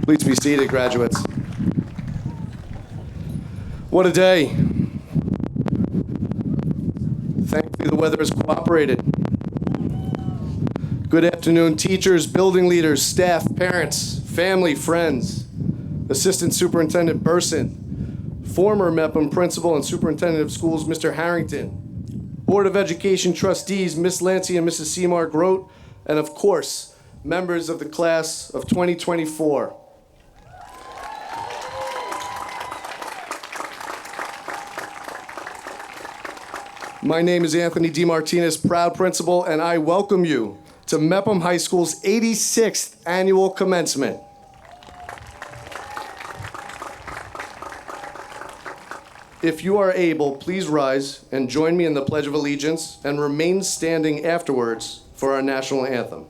Please be seated, graduates. What a day. Thankfully, the weather has cooperated. Good afternoon, teachers, building leaders, staff, parents, family, friends, Assistant Superintendent Burson, former Mepham Principal and Superintendent of Schools, Mr. Harrington, Board of Education trustees, Miss Lancy and Mrs. Seymour Grote, and of course, members of the class of 2024. My name is Anthony D. Martinez, proud principal, and I welcome you to Mepham High School's 86th annual commencement. If you are able, please rise and join me in the Pledge of Allegiance and remain standing afterwards for our national anthem.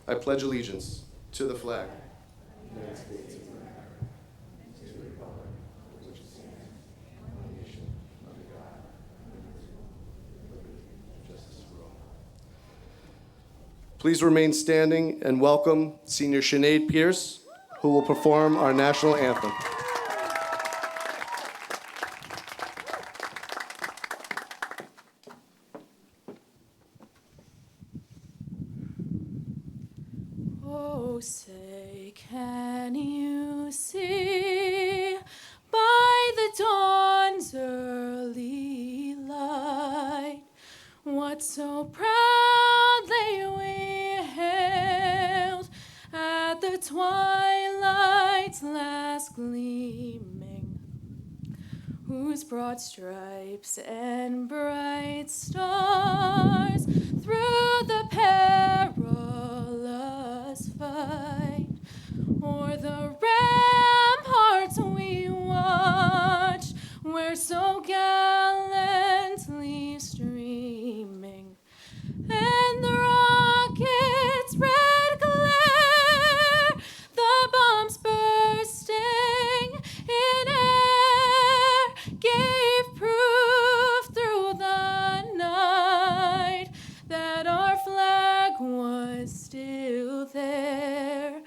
I pledge allegiance to the flag. United States of America, and to the republic for which it stands, one nation, under God, indivisible, with liberty and justice for all. Please remain standing and welcome Senior Sinead Pierce, who will perform our national anthem. Oh, say, can you see by the dawn's early light what so proudly we hailed at the twilight's last gleaming, whose broad stripes and bright stars through the perilous fight o'er the ramparts we watched, were so gallantly streaming, and the rocket's red glare, the bombs bursting in air, gave proof through the night that our flag was still there.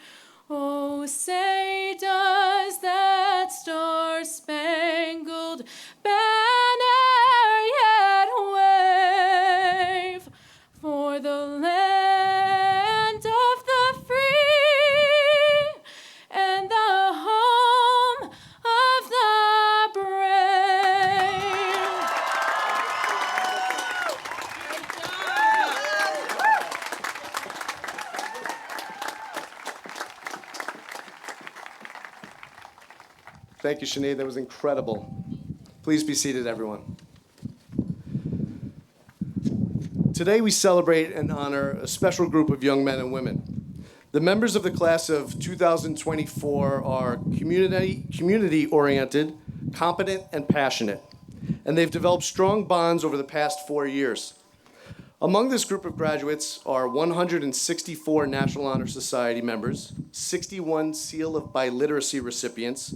Oh, say, does that star-spangled banner yet wave for the land of the free and the home of the brave? Thank you, Sinead. That was incredible. Please be seated, everyone. Today we celebrate and honor a special group of young men and women. The members of the class of 2024 are community-oriented, competent, and passionate, and they've developed strong bonds over the past 4 years. Among this group of graduates are 164 National Honor Society members, 61 Seal of Biliteracy recipients,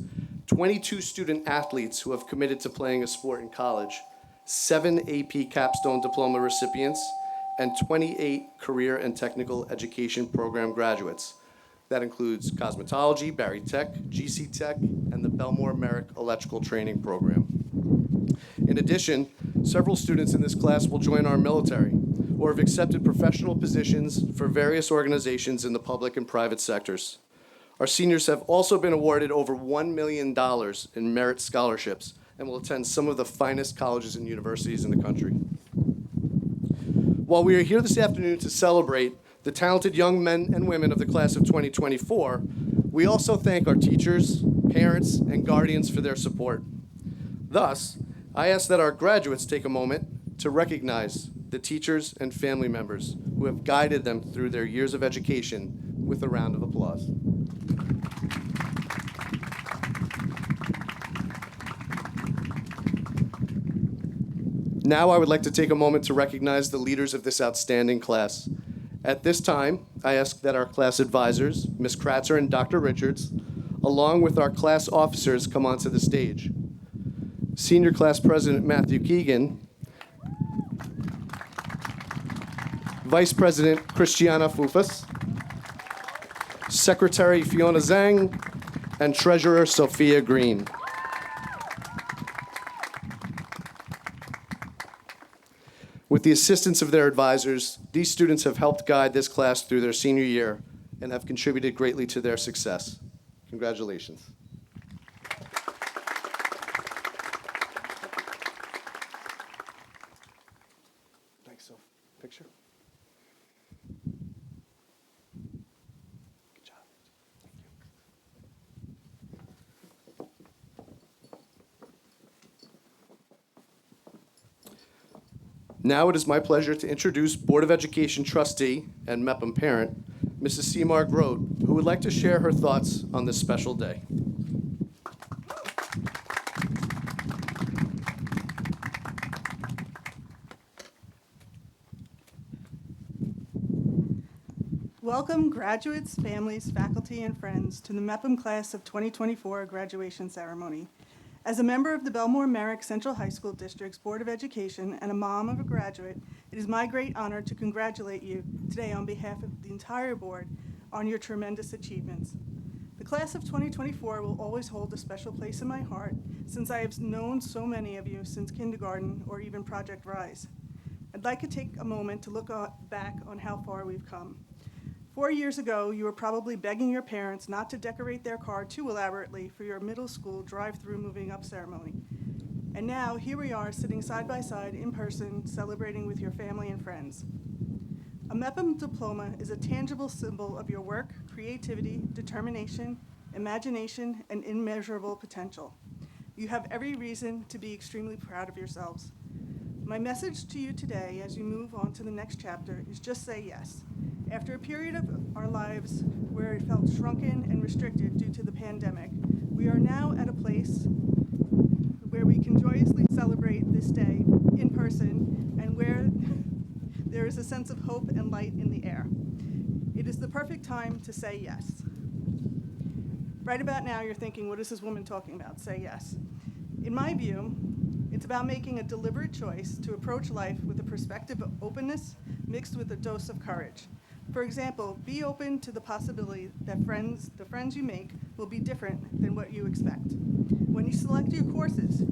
22 student athletes who have committed to playing a sport in college, 7 AP Capstone Diploma recipients, and 28 Career and Technical Education Program graduates. That includes cosmetology, Barry Tech, GC Tech, and the Bellmore-Merrick Electrical Training Program. In addition, several students in this class will join our military or have accepted professional positions for various organizations in the public and private sectors. Our seniors have also been awarded over $1 million in merit scholarships and will attend some of the finest colleges and universities in the country. While we are here this afternoon to celebrate the talented young men and women of the class of 2024, we also thank our teachers, parents, and guardians for their support. Thus, I ask that our graduates take a moment to recognize the teachers and family members who have guided them through their years of education with a round of applause. Now I would like to take a moment to recognize the leaders of this outstanding class. At this time, I ask that our class advisors, Ms. Kratzer and Dr. Richards, along with our class officers, come onto the stage. Senior Class President Matthew Keegan, Vice President Christiana Fufas, Secretary Fiona Zhang, and Treasurer Sophia Green. With the assistance of their advisors, these students have helped guide this class through their senior year and have contributed greatly to their success. Congratulations. Thanks, Soph. Picture. Good job. Thank you. Now it is my pleasure to introduce Board of Education trustee and Mepham parent, Mrs. Seymour Grote, who would like to share her thoughts on this special day. Welcome, graduates, families, faculty, and friends, to the Mepham Class of 2024 graduation ceremony. As a member of the Bellmore-Merrick Central High School District's Board of Education and a mom of a graduate, it is my great honor to congratulate you today on behalf of the entire board on your tremendous achievements. The class of 2024 will always hold a special place in my heart since I have known so many of you since kindergarten or even Project Rise. I'd like to take a moment to look back on how far we've come. 4 years ago, you were probably begging your parents not to decorate their car too elaborately for your middle school drive-through moving up ceremony. And now, here we are sitting side by side in person, celebrating with your family and friends. A Mepham diploma is a tangible symbol of your work, creativity, determination, imagination, and immeasurable potential. You have every reason to be extremely proud of yourselves. My message to you today as you move on to the next chapter is just say yes. After a period of our lives where it felt shrunken and restricted due to the pandemic, we are now at a place where we can joyously celebrate this day in person and where there is a sense of hope and light in the air. It is the perfect time to say yes. Right about now, you're thinking, what is this woman talking about? Say yes. In my view, it's about making a deliberate choice to approach life with a perspective of openness mixed with a dose of courage. For example, be open to the possibility that the friends you make will be different than what you expect. When you select your courses,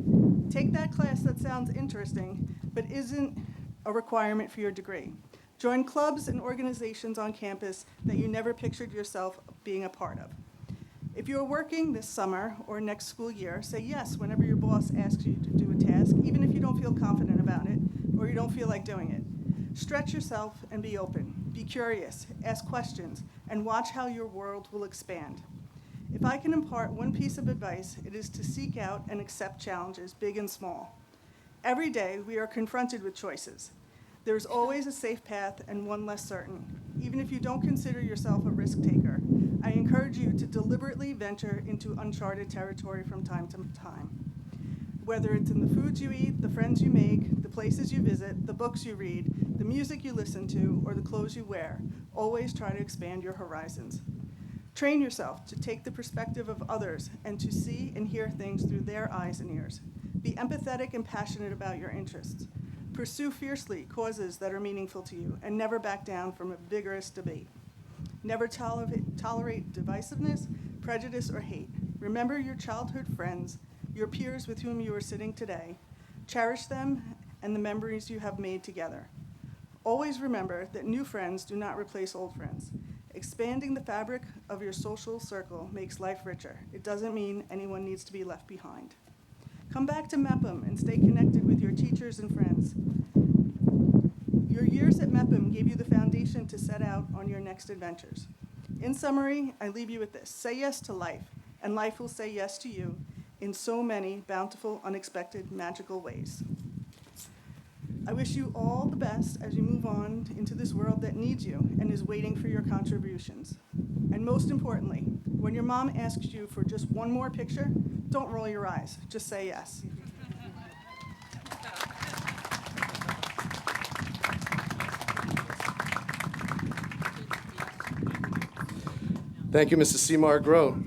take that class that sounds interesting but isn't a requirement for your degree. Join clubs and organizations on campus that you never pictured yourself being a part of. If you're working this summer or next school year, say yes whenever your boss asks you to do a task, even if you don't feel confident about it or you don't feel like doing it. Stretch yourself and be open. Be curious, ask questions, and watch how your world will expand. If I can impart one piece of advice, it is to seek out and accept challenges, big and small. Every day, we are confronted with choices. There's always a safe path and one less certain. Even if you don't consider yourself a risk taker, I encourage you to deliberately venture into uncharted territory from time to time. Whether it's in the foods you eat, the friends you make, the places you visit, the books you read, the music you listen to, or the clothes you wear, always try to expand your horizons. Train yourself to take the perspective of others and to see and hear things through their eyes and ears. Be empathetic and passionate about your interests. Pursue fiercely causes that are meaningful to you and never back down from a vigorous debate. Never tolerate divisiveness, prejudice, or hate. Remember your childhood friends, your peers with whom you are sitting today. Cherish them and the memories you have made together. Always remember that new friends do not replace old friends. Expanding the fabric of your social circle makes life richer. It doesn't mean anyone needs to be left behind. Come back to Mepham and stay connected with your teachers and friends. Your years at Mepham gave you the foundation to set out on your next adventures. In summary, I leave you with this. Say yes to life, and life will say yes to you in so many bountiful, unexpected, magical ways. I wish you all the best as you move on into this world that needs you and is waiting for your contributions. And most importantly, when your mom asks you for just one more picture, don't roll your eyes. Just say yes. Thank you, Mrs. Seymour Grote.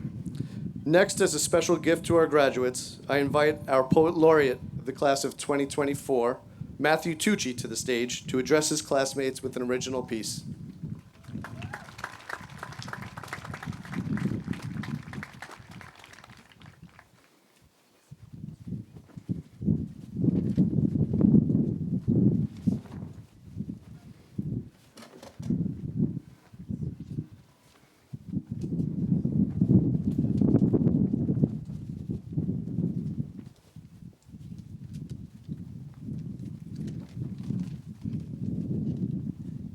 Next, as a special gift to our graduates, I invite our Poet Laureate of the class of 2024, Matthew Tucci, to the stage to address his classmates with an original piece.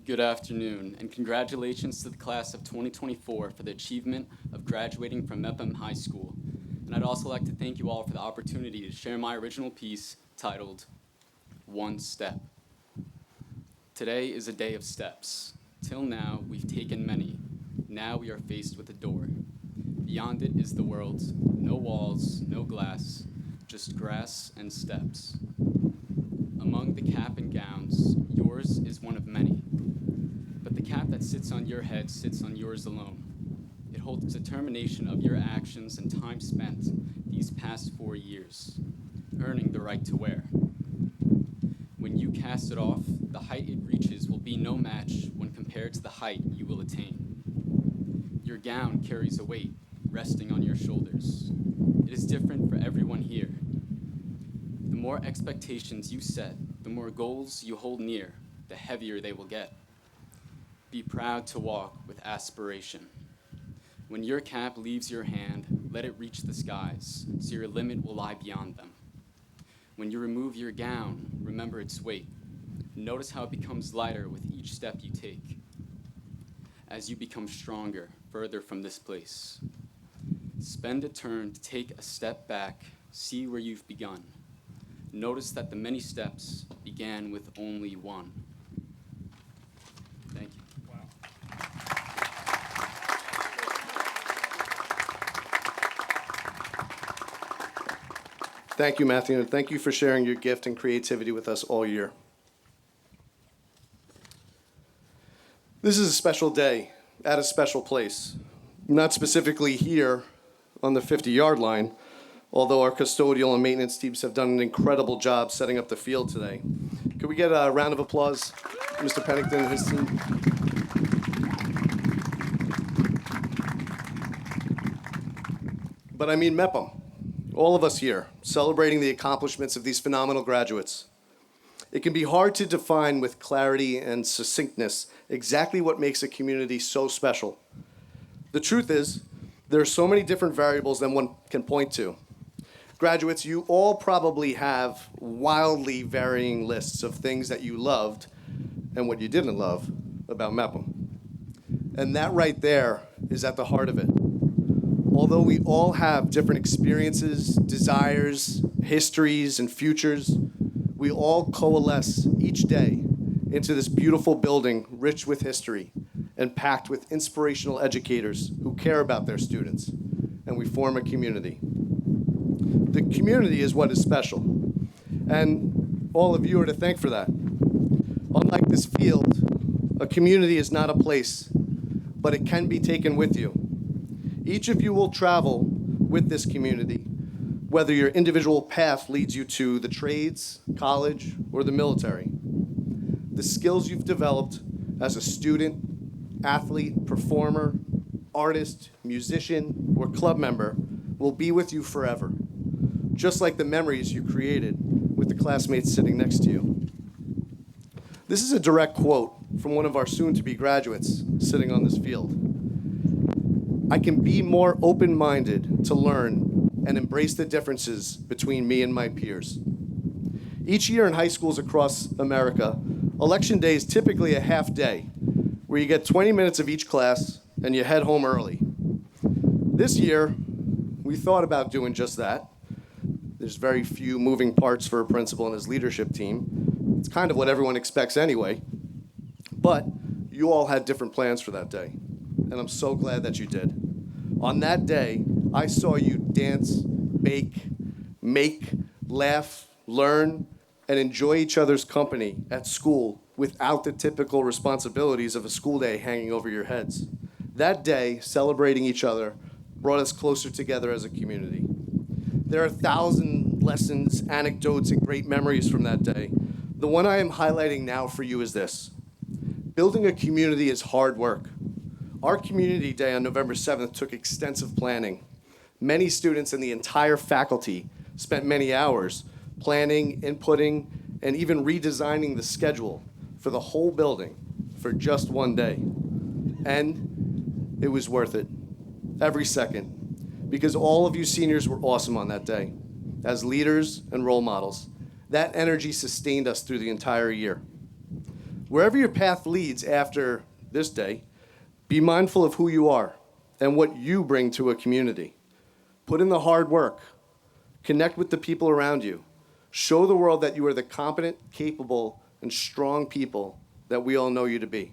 Good afternoon, and congratulations to the class of 2024 for the achievement of graduating from Mepham High School. And I'd also like to thank you all for the opportunity to share my original piece titled, One Step. Today is a day of steps. Till now, we've taken many. Now we are faced with a door. Beyond it is the world. No walls, no glass, just grass and steps. Among the cap and gowns, yours is one of many. But the cap that sits on your head sits on yours alone. It holds determination of your actions and time spent these past 4 years, earning the right to wear. When you cast it off, the height it reaches will be no match when compared to the height you will attain. Your gown carries a weight resting on your shoulders. It is different for everyone here. The more expectations you set, the more goals you hold near, the heavier they will get. Be proud to walk with aspiration. When your cap leaves your hand, let it reach the skies, so your limit will lie beyond them. When you remove your gown, remember its weight. Notice how it becomes lighter with each step you take. As you become stronger, further from this place, spend a turn to take a step back, see where you've begun. Notice that the many steps began with only one. Thank you. Thank you, Matthew, and thank you for sharing your gift and creativity with us all year. This is a special day at a special place, not specifically here on the 50-yard line, although our custodial and maintenance teams have done an incredible job setting up the field today. Could we get a round of applause for Mr. Pennington and his team? But I mean Mepham. All of us here, celebrating the accomplishments of these phenomenal graduates. It can be hard to define with clarity and succinctness exactly what makes a community so special. The truth is, there are so many different variables that one can point to. Graduates, you all probably have wildly varying lists of things that you loved and what you didn't love about Mepham. And that right there is at the heart of it. Although we all have different experiences, desires, histories, and futures, we all coalesce each day into this beautiful building rich with history and packed with inspirational educators who care about their students, and we form a community. The community is what is special, and all of you are to thank for that. Unlike this field, a community is not a place, but it can be taken with you. Each of you will travel with this community, whether your individual path leads you to the trades, college, or the military. The skills you've developed as a student, athlete, performer, artist, musician, or club member will be with you forever, just like the memories you created with the classmates sitting next to you. This is a direct quote from one of our soon-to-be graduates sitting on this field. I can be more open-minded to learn and embrace the differences between me and my peers. Each year in high schools across America, election day is typically a half day where you get 20 minutes of each class and you head home early. This year, we thought about doing just that. There's very few moving parts for a principal and his leadership team. It's kind of what everyone expects anyway. But you all had different plans for that day, and I'm so glad that you did. On that day, I saw you dance, bake, make, laugh, learn, and enjoy each other's company at school without the typical responsibilities of a school day hanging over your heads. That day, celebrating each other, brought us closer together as a community. There are 1,000 lessons, anecdotes, and great memories from that day. The one I am highlighting now for you is this. Building a community is hard work. Our community day on November 7th took extensive planning. Many students and the entire faculty spent many hours planning, inputting, and even redesigning the schedule for the whole building for just one day. And it was worth it, every second, because all of you seniors were awesome on that day, as leaders and role models. That energy sustained us through the entire year. Wherever your path leads after this day, be mindful of who you are and what you bring to a community. Put in the hard work. Connect with the people around you. Show the world that you are the competent, capable, and strong people that we all know you to be.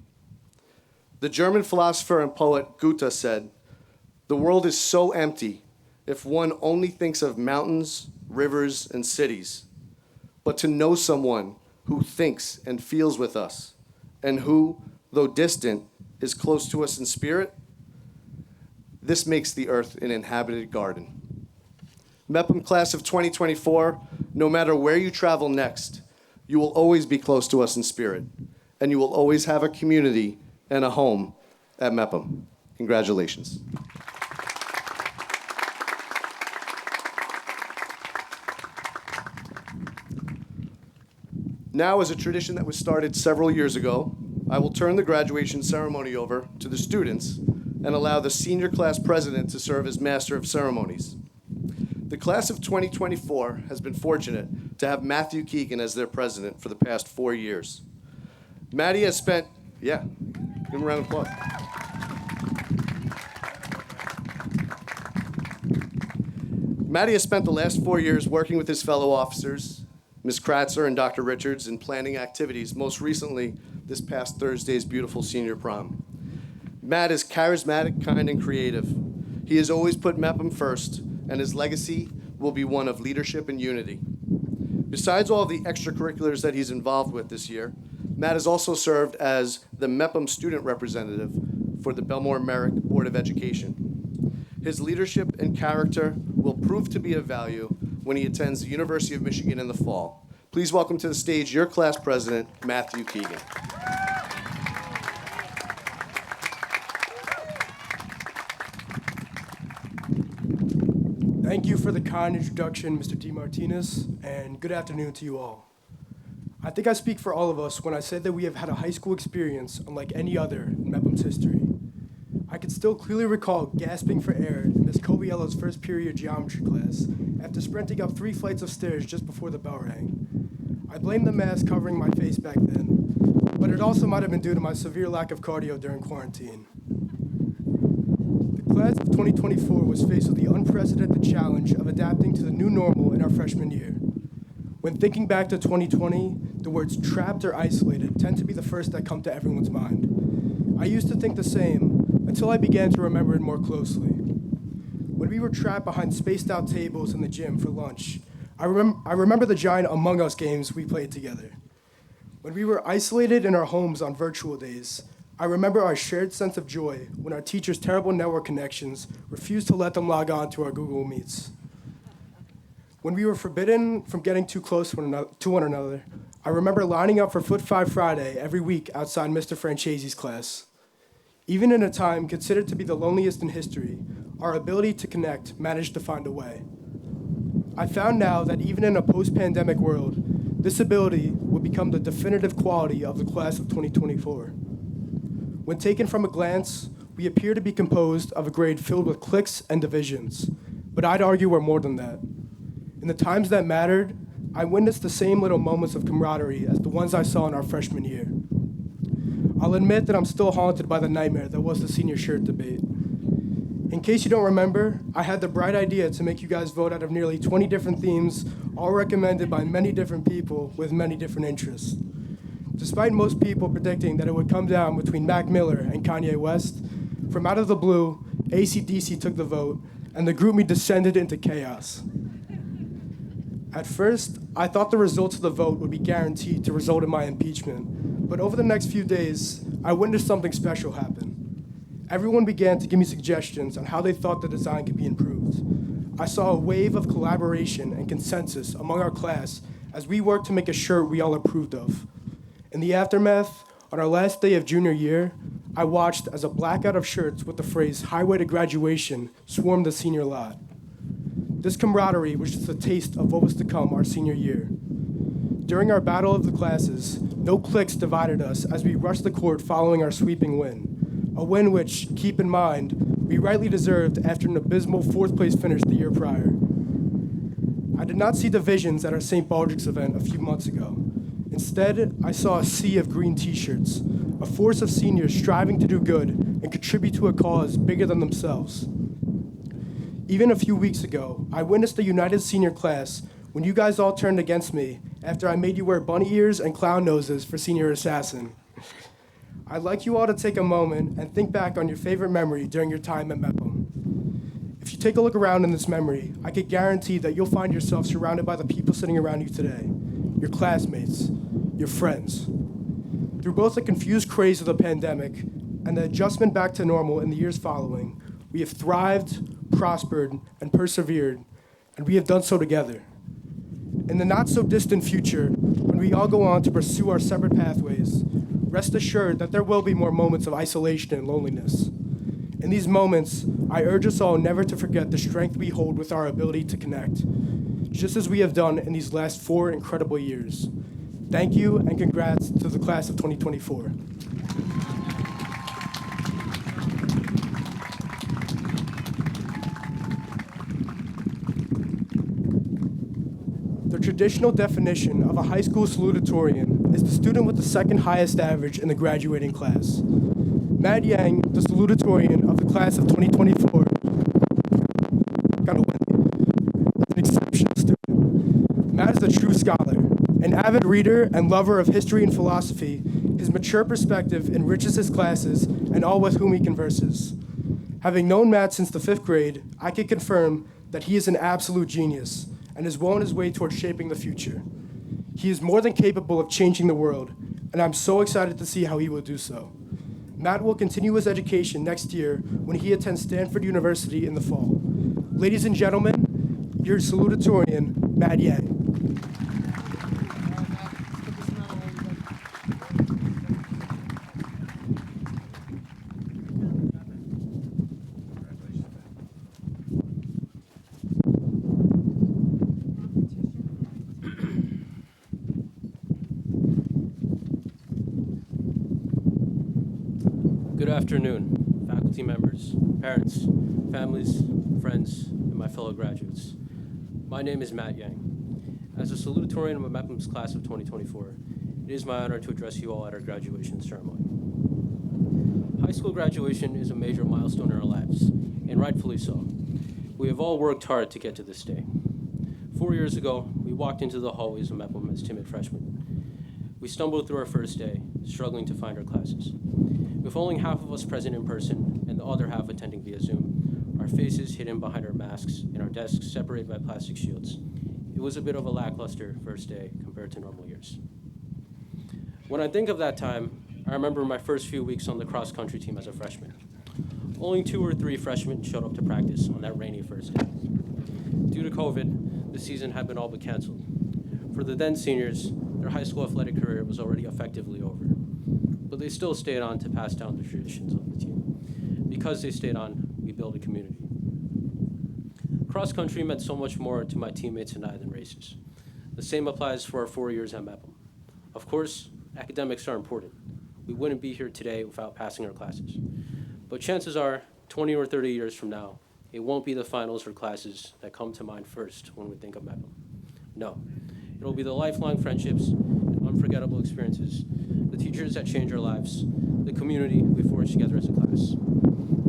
The German philosopher and poet Goethe said, "The world is so empty if one only thinks of mountains, rivers, and cities. But to know someone who thinks and feels with us, and who, though distant, is close to us in spirit, this makes the earth an inhabited garden." Mepham class of 2024, no matter where you travel next, you will always be close to us in spirit, and you will always have a community and a home at Mepham. Congratulations. Now, as a tradition that was started several years ago, I will turn the graduation ceremony over to the students and allow the senior class president to serve as master of ceremonies. The class of 2024 has been fortunate to have Matthew Keegan as their president for the past 4 years. Matty has spent, give him a round of applause. Matty has spent the last 4 years working with his fellow officers, Ms. Kratzer and Dr. Richards, in planning activities, most recently this past Thursday's beautiful senior prom. Matt is charismatic, kind, and creative. He has always put Mepham first, and his legacy will be one of leadership and unity. Besides all of the extracurriculars that he's involved with this year, Matt has also served as the Mepham student representative for the Bellmore-Merrick Board of Education. His leadership and character will prove to be of value when he attends the University of Michigan in the fall. Please welcome to the stage your class president, Matthew Keegan. Thank you for the kind introduction, Mr. D. Martinez, and good afternoon to you all. I think I speak for all of us when I say that we have had a high school experience unlike any other in Mepham's history. I can still clearly recall gasping for air in Ms. Coviello's first period geometry class after sprinting up 3 flights of stairs just before the bell rang. I blame the mask covering my face back then, but it also might have been due to my severe lack of cardio during quarantine. The class of 2024 was faced with the unprecedented challenge of adapting to the new normal in our freshman year. When thinking back to 2020, the words trapped or isolated tend to be the first that come to everyone's mind. I used to think the same until I began to remember it more closely. When we were trapped behind spaced out tables in the gym for lunch, I remember the giant Among Us games we played together. When we were isolated in our homes on virtual days, I remember our shared sense of joy when our teachers' terrible network connections refused to let them log on to our Google Meets. When we were forbidden from getting too close to one another, I remember lining up for Foot 5 Friday every week outside Mr. Franchese's class. Even in a time considered to be the loneliest in history, our ability to connect managed to find a way. I found now that even in a post-pandemic world, this ability would become the definitive quality of the class of 2024. When taken from a glance, we appear to be composed of a grade filled with cliques and divisions, but I'd argue we're more than that. In the times that mattered, I witnessed the same little moments of camaraderie as the ones I saw in our freshman year. I'll admit that I'm still haunted by the nightmare that was the senior shirt debate. In case you don't remember, I had the bright idea to make you guys vote out of nearly 20 different themes, all recommended by many different people with many different interests. Despite most people predicting that it would come down between Mac Miller and Kanye West, from out of the blue, AC/DC took the vote, and the GroupMe descended into chaos. At first, I thought the results of the vote would be guaranteed to result in my impeachment, but over the next few days, I witnessed something special happen. Everyone began to give me suggestions on how they thought the design could be improved. I saw a wave of collaboration and consensus among our class as we worked to make a shirt we all approved of. In the aftermath, on our last day of junior year, I watched as a blackout of shirts with the phrase "Highway to Graduation" swarmed the senior lot. This camaraderie was just a taste of what was to come our senior year. During our battle of the classes, no cliques divided us as we rushed the court following our sweeping win. A win which, keep in mind, we rightly deserved after an abysmal 4th place finish the year prior. I did not see divisions at our St. Baldrick's event a few months ago. Instead, I saw a sea of green t-shirts, a force of seniors striving to do good and contribute to a cause bigger than themselves. Even a few weeks ago, I witnessed the United Senior class when you guys all turned against me after I made you wear bunny ears and clown noses for Senior Assassin. I'd like you all to take a moment and think back on your favorite memory during your time at Mepham. If you take a look around in this memory, I could guarantee that you'll find yourself surrounded by the people sitting around you today, your classmates, your friends. Through both the confused craze of the pandemic and the adjustment back to normal in the years following, we have thrived, prospered, and persevered, and we have done so together. In the not-so-distant future, when we all go on to pursue our separate pathways, rest assured that there will be more moments of isolation and loneliness. In these moments, I urge us all never to forget the strength we hold with our ability to connect, just as we have done in these last 4 incredible years. Thank you, and congrats to the class of 2024. The traditional definition of a high school salutatorian is the student with the second highest average in the graduating class. Matt Yang, the salutatorian of the class of 2024, is an exceptional student. Matt is a true scholar, an avid reader and lover of history and philosophy. His mature perspective enriches his classes and all with whom he converses. Having known Matt since the 5th grade, I can confirm that he is an absolute genius and is well on his way towards shaping the future. He is more than capable of changing the world, and I'm so excited to see how he will do so. Matt will continue his education next year when he attends Stanford University in the fall. Ladies and gentlemen, your salutatorian, Matt Yang. Good afternoon, faculty members, parents, families, friends, and my fellow graduates. My name is Matt Yang. As a salutatorian of Mepham's class of 2024, it is my honor to address you all at our graduation ceremony. High school graduation is a major milestone in our lives, and rightfully so. We have all worked hard to get to this day. 4 years ago, we walked into the hallways of Mepham as timid freshmen. We stumbled through our first day, struggling to find our classes. With only half of us present in person and the other half attending via Zoom, our faces hidden behind our masks and our desks separated by plastic shields, it was a bit of a lackluster first day compared to normal years. When I think of that time, I remember my first few weeks on the cross-country team as a freshman. Only 2 or 3 freshmen showed up to practice on that rainy first day. Due to COVID, the season had been all but canceled. For the then seniors, their high school athletic career was already effectively over. But they still stayed on to pass down the traditions of the team. Because they stayed on, we built a community. Cross country meant so much more to my teammates and I than races. The same applies for our 4 years at Mepham. Of course, academics are important. We wouldn't be here today without passing our classes. But chances are, 20 or 30 years from now, it won't be the finals or classes that come to mind first when we think of Mepham. No, it'll be the lifelong friendships and unforgettable experiences, the teachers that change our lives, the community we forge together as a class.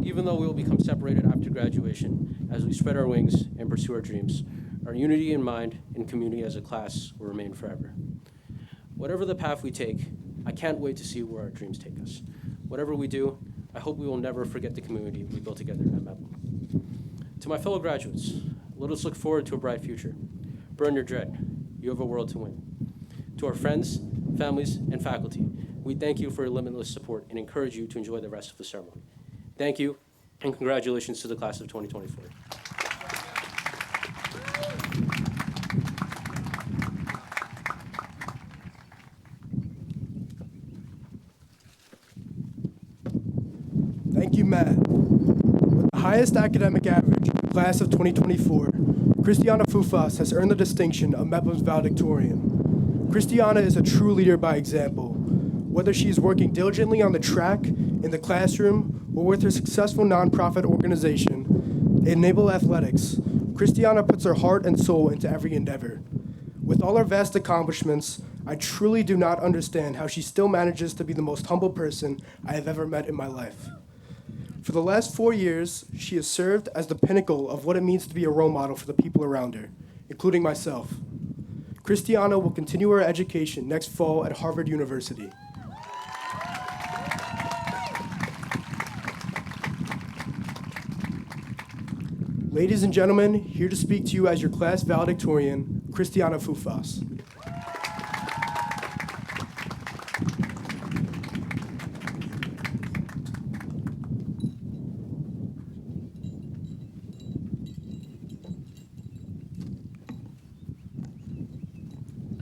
Even though we will become separated after graduation, as we spread our wings and pursue our dreams, our unity in mind and community as a class will remain forever. Whatever the path we take, I can't wait to see where our dreams take us. Whatever we do, I hope we will never forget the community we built together at Mepham. To my fellow graduates, let us look forward to a bright future. Burn your dread. You have a world to win. To our friends, families, and faculty, we thank you for your limitless support and encourage you to enjoy the rest of the ceremony. Thank you, and congratulations to the class of 2024. Thank you, Matt. With the highest academic average in the class of 2024, Christiana Fufas has earned the distinction of Mepham's Valedictorian. Christiana is a true leader by example. Whether she is working diligently on the track, in the classroom, or with her successful nonprofit organization, Enable Athletics, Christiana puts her heart and soul into every endeavor. With all her vast accomplishments, I truly do not understand how she still manages to be the most humble person I have ever met in my life. For the last 4 years, she has served as the pinnacle of what it means to be a role model for the people around her, including myself. Christiana will continue her education next fall at Harvard University. Ladies and gentlemen, here to speak to you as your class valedictorian, Christiana Fufas.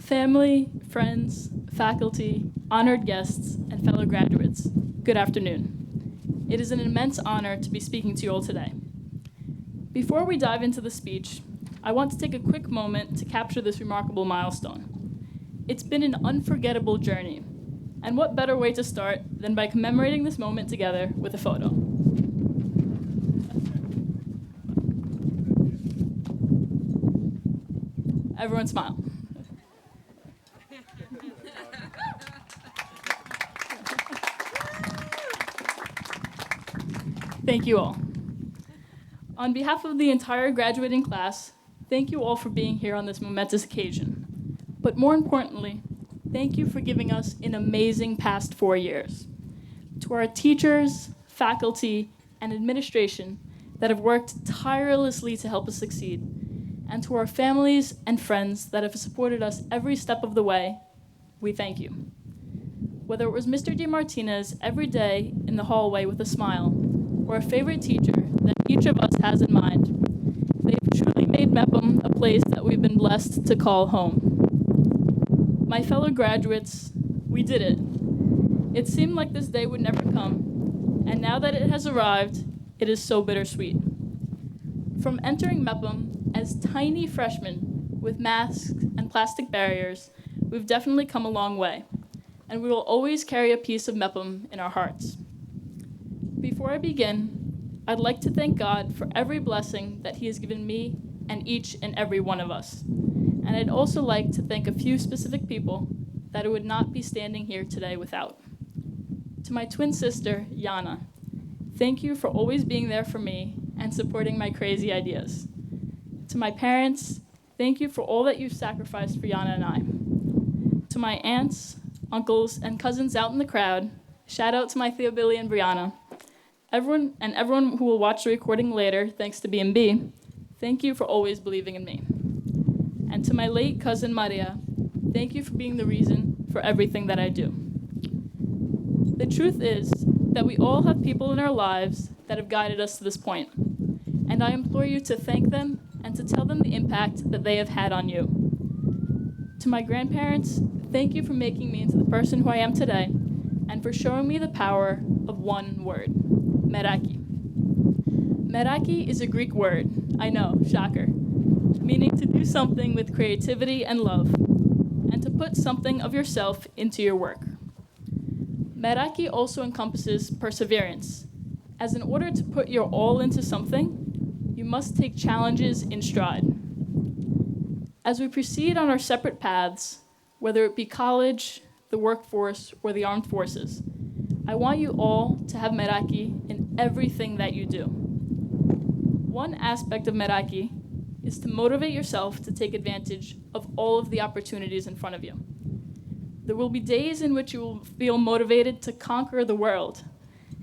Family, friends, faculty, honored guests, and fellow graduates, good afternoon. It is an immense honor to be speaking to you all today. Before we dive into the speech, I want to take a quick moment to capture this remarkable milestone. It's been an unforgettable journey, and what better way to start than by commemorating this moment together with a photo. Everyone smile. Thank you all. On behalf of the entire graduating class, thank you all for being here on this momentous occasion. But more importantly, thank you for giving us an amazing past 4 years. To our teachers, faculty, and administration that have worked tirelessly to help us succeed, and to our families and friends that have supported us every step of the way, we thank you. Whether it was Mr. DeMartinez every day in the hallway with a smile, or a favorite teacher that each of us has in mind, they've truly made Mepham a place that we've been blessed to call home. My fellow graduates, we did it. It seemed like this day would never come, and now that it has arrived, it is so bittersweet. From entering Mepham as tiny freshmen with masks and plastic barriers, we've definitely come a long way, and we will always carry a piece of Mepham in our hearts. Before I begin, I'd like to thank God for every blessing that He has given me and each and every one of us. And I'd also like to thank a few specific people that I would not be standing here today without. To my twin sister, Yana, thank you for always being there for me and supporting my crazy ideas. To my parents, thank you for all that you've sacrificed for Yana and I. To my aunts, uncles, and cousins out in the crowd, shout out to my Theo Billy and Brianna. Everyone who will watch the recording later, thanks to B&B, thank you for always believing in me. And to my late cousin Maria, thank you for being the reason for everything that I do. The truth is that we all have people in our lives that have guided us to this point, and I implore you to thank them and to tell them the impact that they have had on you. To my grandparents, thank you for making me into the person who I am today, and for showing me the power of one word. Meraki. Meraki is a Greek word, I know, shocker, meaning to do something with creativity and love, and to put something of yourself into your work. Meraki also encompasses perseverance, as in order to put your all into something, you must take challenges in stride. As we proceed on our separate paths, whether it be college, the workforce, or the armed forces, I want you all to have Meraki in everything that you do. One aspect of Meraki is to motivate yourself to take advantage of all of the opportunities in front of you. There will be days in which you will feel motivated to conquer the world,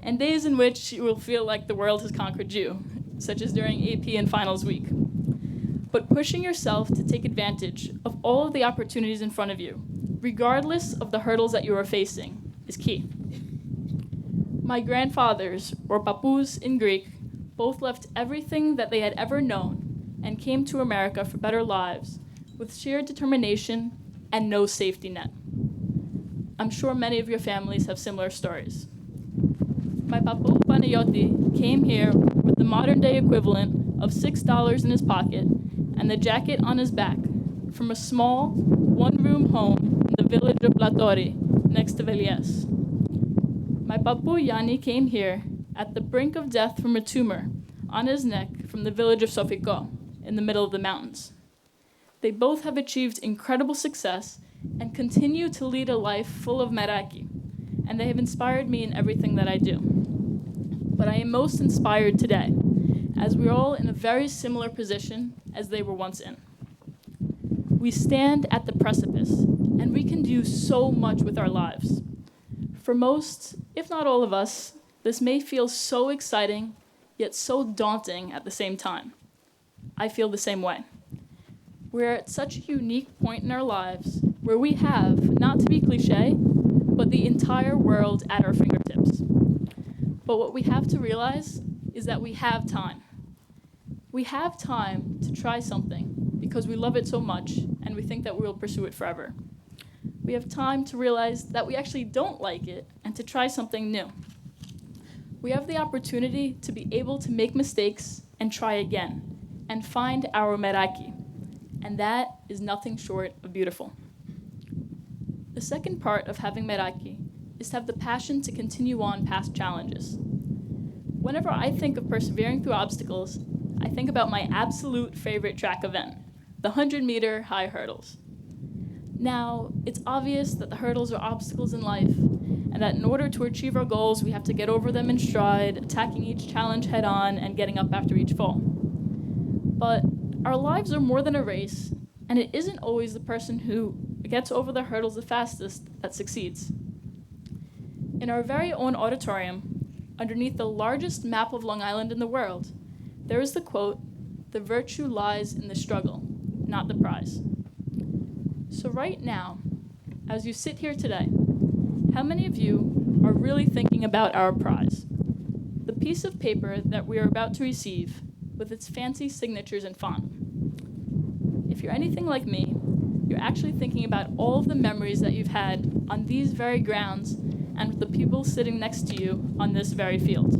and days in which you will feel like the world has conquered you, such as during AP and finals week. But pushing yourself to take advantage of all of the opportunities in front of you, regardless of the hurdles that you are facing, is key. My grandfathers, or papus in Greek, both left everything that they had ever known and came to America for better lives with sheer determination and no safety net. I'm sure many of your families have similar stories. My papu Panayoti came here with the modern-day equivalent of $6 in his pocket and the jacket on his back from a small, one-room home in the village of Latori, next to Velies. My papu Yanni came here at the brink of death from a tumor on his neck from the village of Sofico, in the middle of the mountains. They both have achieved incredible success and continue to lead a life full of meraki, and they have inspired me in everything that I do. But I am most inspired today, as we're all in a very similar position as they were once in. We stand at the precipice, and we can do so much with our lives. For most, if not all of us, this may feel so exciting, yet so daunting at the same time. I feel the same way. We're at such a unique point in our lives where we have, not to be cliche, but the entire world at our fingertips. But what we have to realize is that we have time. We have time to try something because we love it so much and we think that we will pursue it forever. We have time to realize that we actually don't like it and to try something new. We have the opportunity to be able to make mistakes and try again and find our meraki. And that is nothing short of beautiful. The second part of having meraki is to have the passion to continue on past challenges. Whenever I think of persevering through obstacles, I think about my absolute favorite track event, the 100-meter high hurdles. Now, it's obvious that the hurdles are obstacles in life, and that in order to achieve our goals, we have to get over them in stride, attacking each challenge head-on and getting up after each fall. But our lives are more than a race, and it isn't always the person who gets over the hurdles the fastest that succeeds. In our very own auditorium, underneath the largest map of Long Island in the world, there is the quote, "The virtue lies in the struggle, not the prize." So right now, as you sit here today, how many of you are really thinking about our prize? The piece of paper that we are about to receive with its fancy signatures and font. If you're anything like me, you're actually thinking about all of the memories that you've had on these very grounds and with the people sitting next to you on this very field.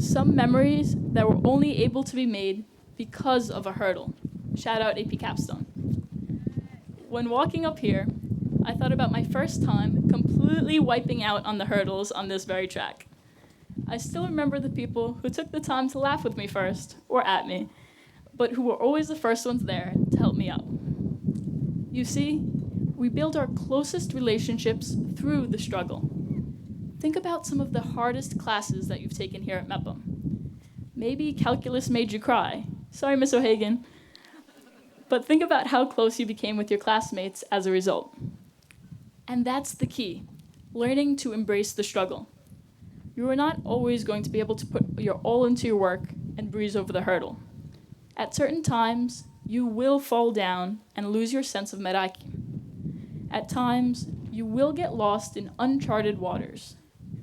Some memories that were only able to be made because of a hurdle. Shout out AP Capstone. When walking up here, I thought about my first time completely wiping out on the hurdles on this very track. I still remember the people who took the time to laugh with me first, or at me, but who were always the first ones there to help me up. You see, we build our closest relationships through the struggle. Think about some of the hardest classes that you've taken here at Mepham. Maybe calculus made you cry. Sorry, Miss O'Hagan. But think about how close you became with your classmates as a result. And that's the key, learning to embrace the struggle. You are not always going to be able to put your all into your work and breeze over the hurdle. At certain times, you will fall down and lose your sense of meraki. At times, you will get lost in uncharted waters.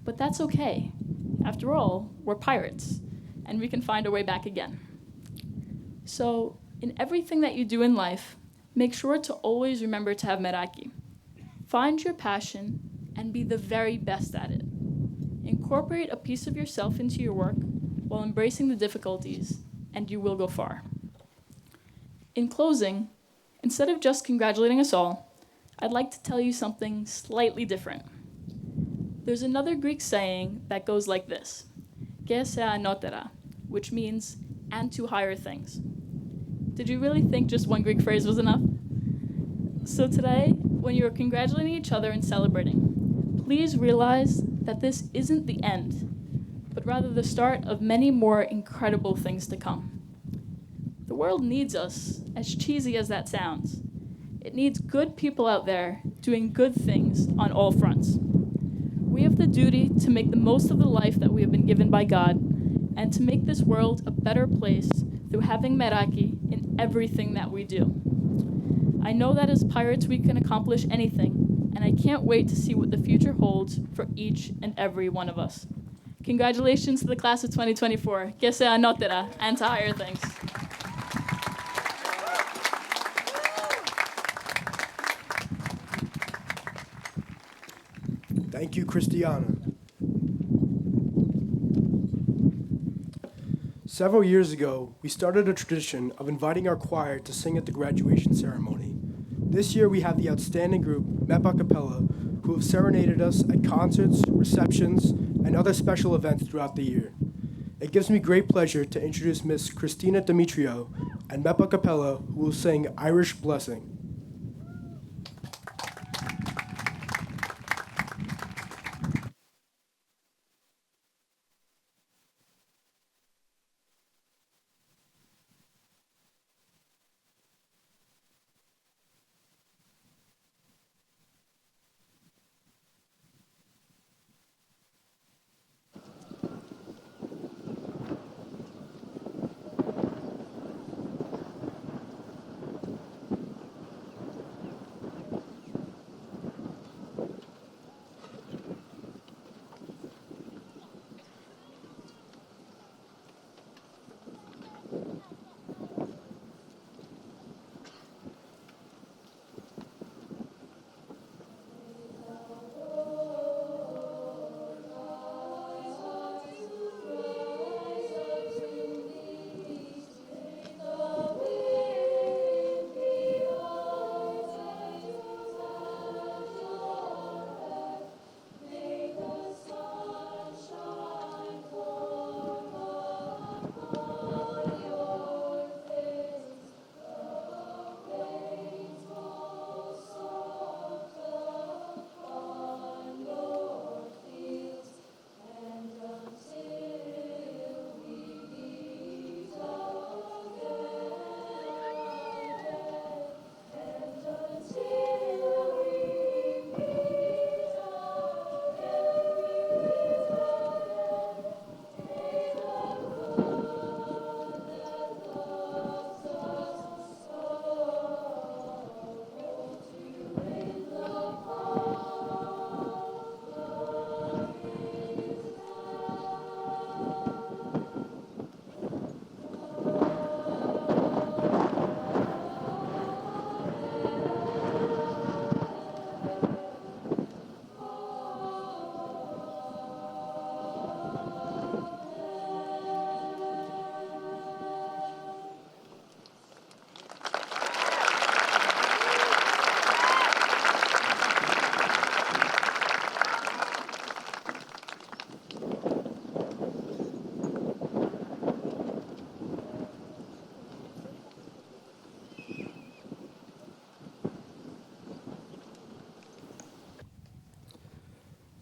But that's okay. After all, we're pirates, and we can find our way back again. So, in everything that you do in life, make sure to always remember to have meraki. Find your passion and be the very best at it. Incorporate a piece of yourself into your work while embracing the difficulties, and you will go far. In closing, instead of just congratulating us all, I'd like to tell you something slightly different. There's another Greek saying that goes like this, "Ke se anotera," which means, "and to higher things." Did you really think just one Greek phrase was enough? So today, when you are congratulating each other and celebrating, please realize that this isn't the end, but rather the start of many more incredible things to come. The world needs us, as cheesy as that sounds. It needs good people out there doing good things on all fronts. We have the duty to make the most of the life that we have been given by God and to make this world a better place through having meraki in everything that we do. I know that as pirates we can accomplish anything, and I can't wait to see what the future holds for each and every one of us. Congratulations to the class of 2024. Que se anotera, and to higher things. Thank you, Christiana. Several years ago, we started a tradition of inviting our choir to sing at the graduation ceremony. This year, we have the outstanding group, Mepham Capella, who have serenaded us at concerts, receptions, and other special events throughout the year. It gives me great pleasure to introduce Miss Christina Demetrio and Mepham Capella, who will sing Irish Blessing.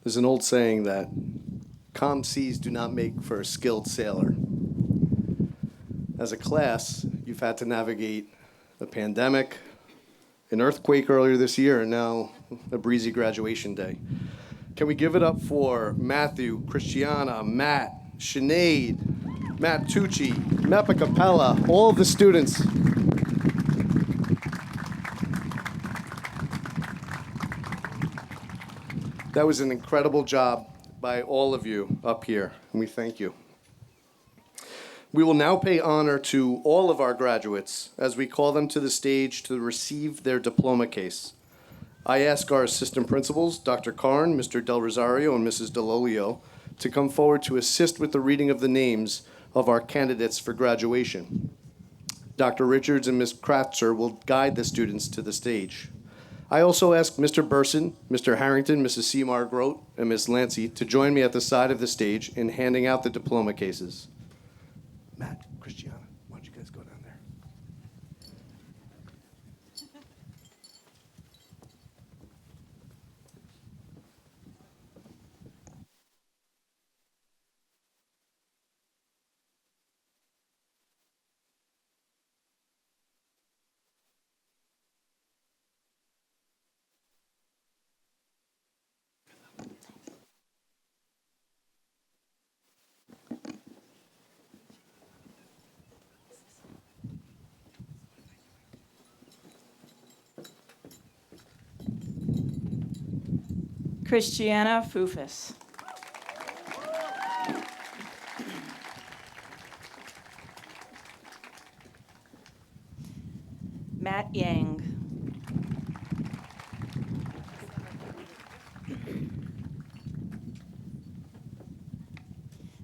There's an old saying that calm seas do not make for a skilled sailor. As a class, you've had to navigate a pandemic, an earthquake earlier this year, and now a breezy graduation day. Can we give it up for Matthew, Christiana, Matt, Sinead, Matt Tucci, Mepa Capella, all of the students. That was an incredible job by all of you up here, and we thank you. We will now pay honor to all of our graduates as we call them to the stage to receive their diploma case. I ask our assistant principals, Dr. Karn, Mr. Del Rosario, and Mrs. Delolio, to come forward to assist with the reading of the names of our candidates for graduation. Dr. Richards and Ms. Kratzer will guide the students to the stage. I also ask Mr. Burson, Mr. Harrington, Mrs. Seymour Grote, and Ms. Lancy to join me at the side of the stage in handing out the diploma cases. Matt, Christiana, why don't you guys go down there? Christiana Fufus. Matt Yang.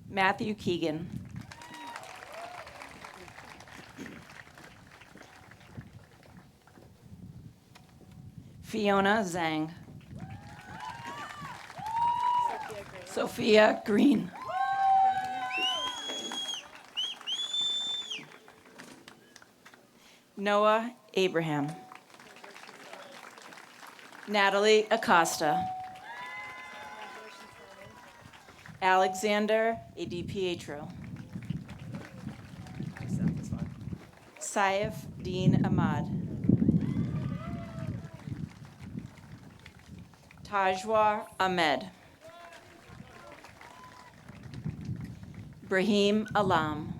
Matthew Keegan. Fiona Zhang. Sophia Green. Noah Abraham. Natalie Acosta. Alexander ADPietro. Saif Dean Ahmad. Tajwar Ahmed. Brahim Alam.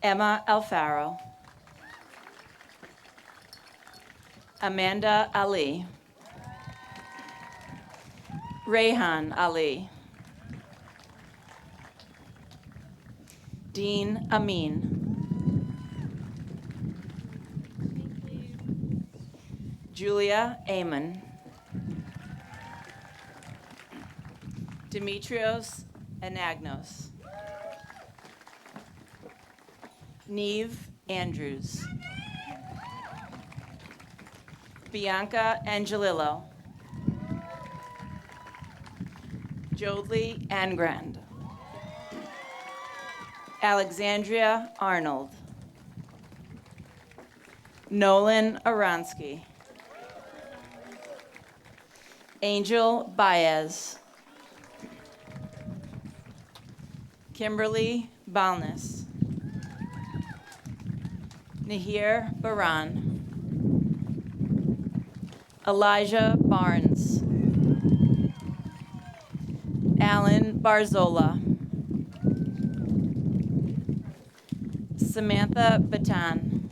Emma Alfaro. Amanda Ali. Rayhan Ali. Dean Amin. Julia Amon. Demetrios Anagnos. Neve Andrews. Bianca Angelillo. Jodley Angrand. Alexandria Arnold. Nolan Aransky. Angel Baez. Kimberly Balness. Nahir Baran. Elijah Barnes. Alan Barzola. Samantha Batan.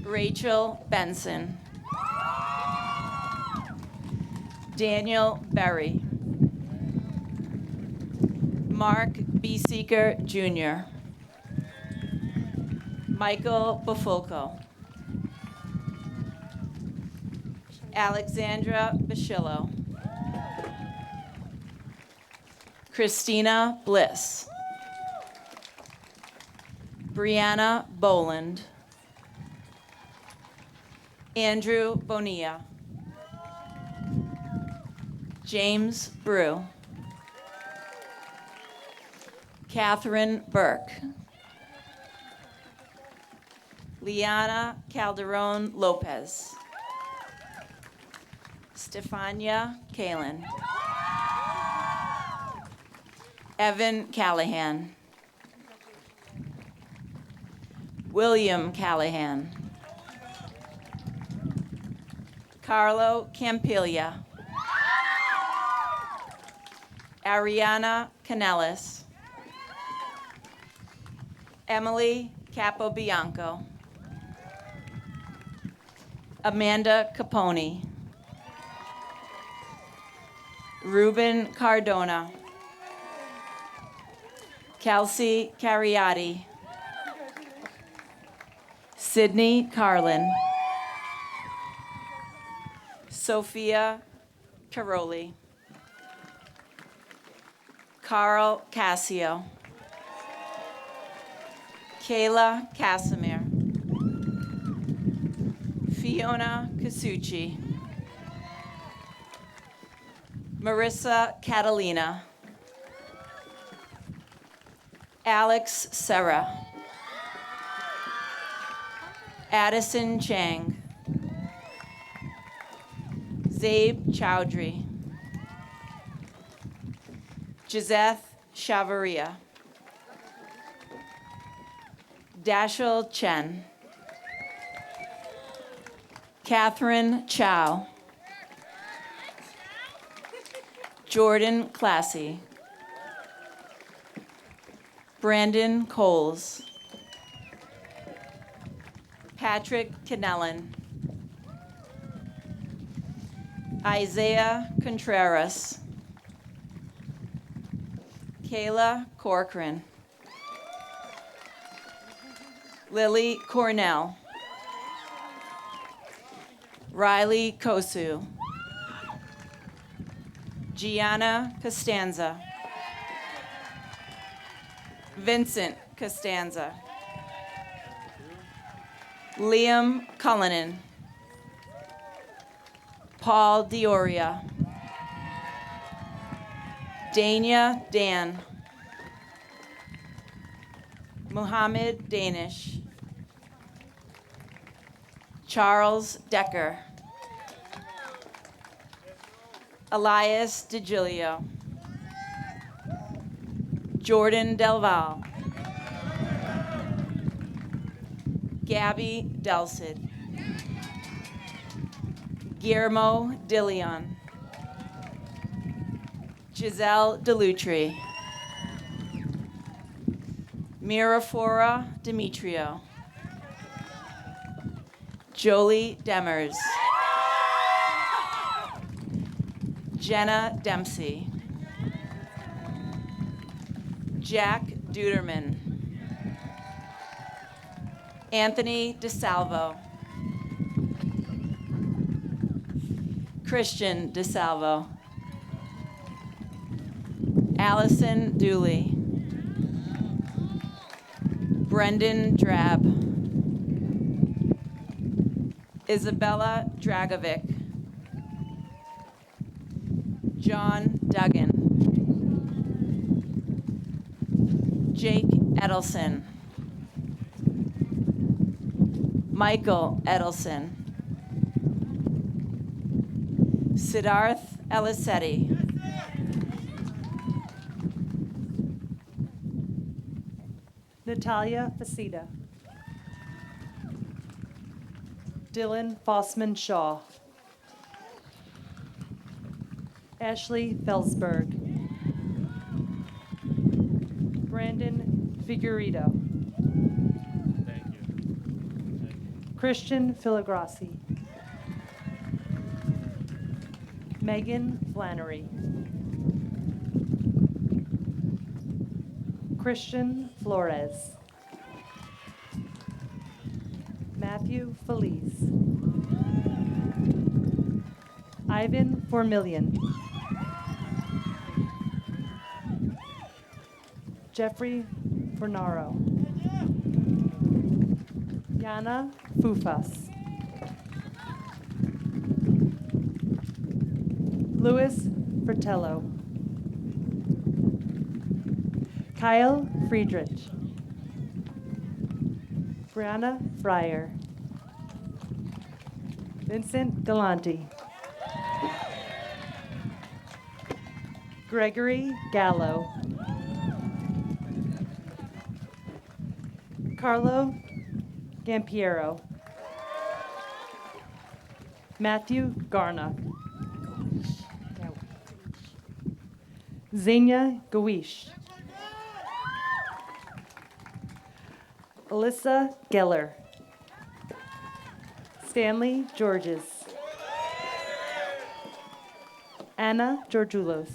Rachel Benson. Daniel Berry. Mark B. Seeker, Jr. Michael Bafulco. Alexandra Bashillo. Christina Bliss. Brianna Boland. Andrew Bonilla. James Brew. Catherine Burke. Liana Calderon Lopez. Stefania Kalin. Evan Callahan. William Callahan. Carlo Campiglia. Ariana Canellis. Emily Capobianco. Amanda Capone. Ruben Cardona. Kelsey Cariati. Sydney Carlin. Sophia Caroli. Carl Cassio. Kayla Casimir. Fiona Casucci. Marissa Catalina. Alex Serra. Addison Chang. Zabe Chowdhury. Giseth Chavaria. Dashil Chen. Catherine Chow. Jordan Classy. Brandon Coles. Patrick Canellan. Isaiah Contreras. Kayla Corcoran. Lily Cornell. Riley Kosu. Gianna Costanza. Vincent Costanza. Liam Cullinan. Paul Dioria. Dania Dan. Muhammad Danish. Charles Decker. Elias DeGilio. Jordan Delval. Gabby Delcid. Guillermo Dilion. Giselle Delutri. Mirafora Demetrio. Jolie Demers. Jenna Dempsey. Jack Duderman. Anthony DeSalvo. Christian DeSalvo. Allison Dooley. Brendan Drab. Isabella Dragovic. John Duggan. Jake Edelson. Michael Edelson. Siddharth Elisetti. Natalia Facida. Dylan Fossman Shaw. Ashley Felsberg. Brandon Figueredo. Thank you. Christian Filigrassi. Megan Flannery. Christian Flores. Matthew Felice. Ivan Formillion. Jeffrey Fornaro. Yana Fufas. Louis Fratello. Kyle Friedrich. Brianna Fryer. Vincent Galanti. Gregory Gallo. Carlo Gampiero. Matthew Garnock. Xenia Gawish. Alyssa Geller. Stanley Georges. Anna Georgioulos.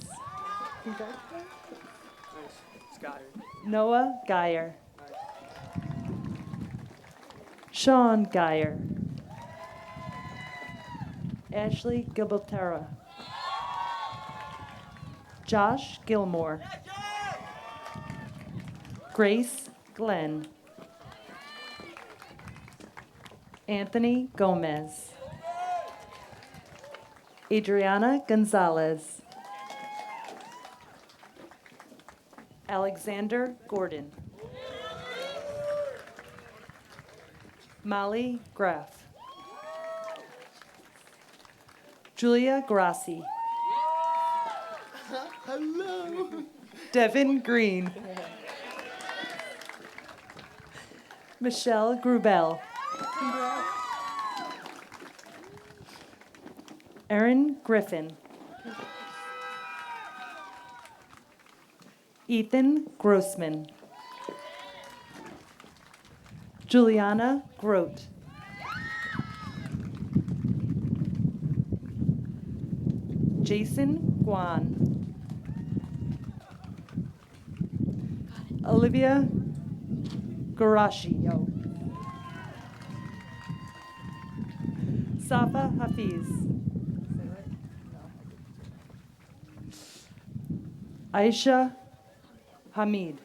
Noah Geyer. Sean Geyer. Ashley Gibaltera. Josh Gilmore. Grace Glenn. Anthony Gomez. Adriana Gonzalez. Alexander Gordon. Molly Graff. Julia Grassi. Hello. Devin Green. Michelle Grubel. Erin Griffin. Ethan Grossman. Juliana Grote. Jason Guan. Olivia Garashio. Safa Hafiz. Aisha Hamid.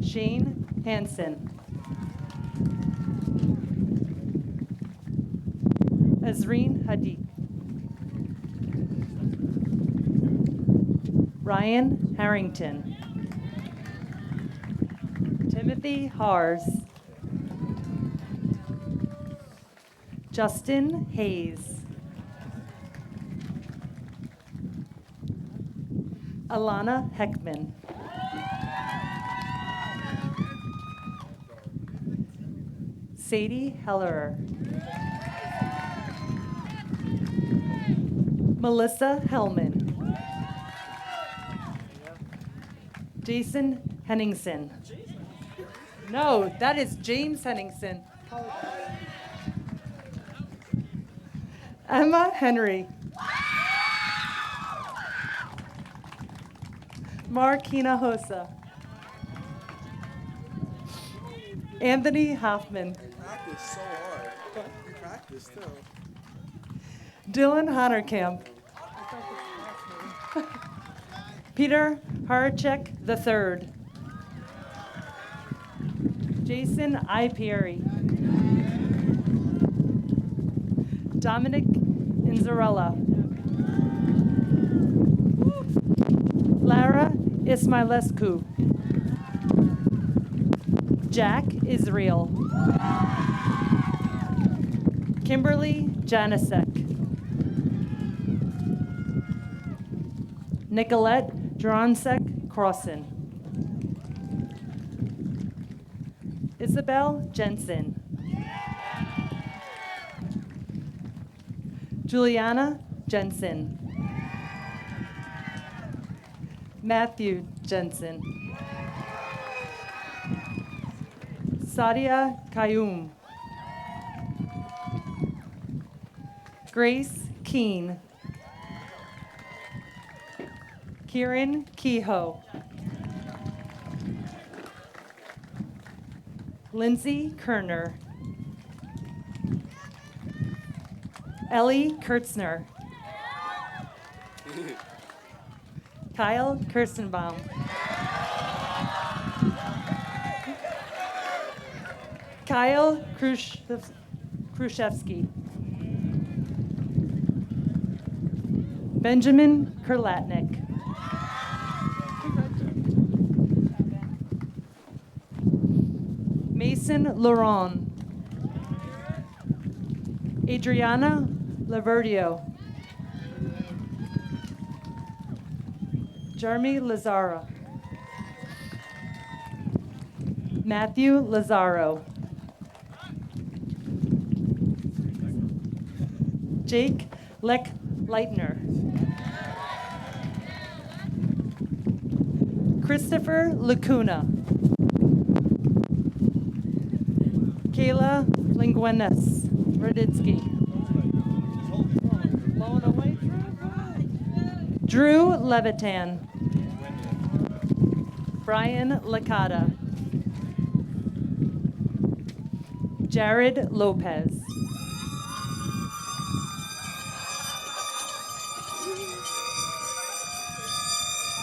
Shane Hansen. Azreen Hadid. Ryan Harrington. Timothy Hars. Justin Hayes. Alana Heckman. Sadie Hellerer. Melissa Hellman. Jason Henningsen. No, that is James Henningsen. Emma Henry. Mark Hinojosa. Anthony Hoffman. Practice so hard. You practice too. Dylan Honorkamp. Peter Haracek III. Jason Ipieri. Dominic Inzarella. Lara Ismailescu. Jack Israel. Kimberly Janisek. Nicolette Dronsek Crossan. Isabel Jensen. Juliana Jensen. Matthew Jensen. Sadia Kayum. Grace Keene. Kieran Kehoe. Lindsay Kerner. Ellie Kurtzner. Kyle Kirstenbaum. Kyle Khrushchevsky. Benjamin Kurlatnik. Mason Laurent. Adriana Laverdio. Jeremy Lazara. Matthew Lazaro. Jake Leitner. Christopher Lacuna. Kayla Linguenes Raditsky. Drew Levitan. Brian Licata. Jared Lopez.